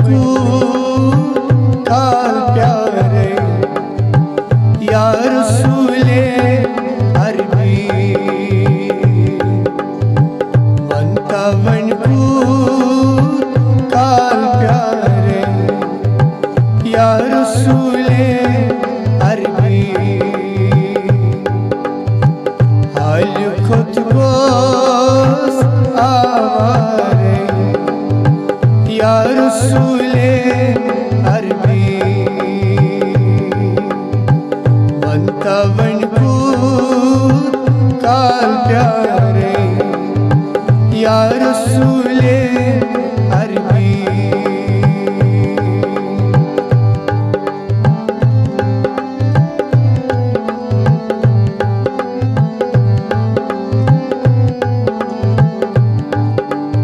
को काल प्यारे या रसूले अरबी वंतावन को काल प्यारे या रसूले अरबी हाल खुद को आवारे या रसूले अरबी वंतावन को काल प्यारे या रसूले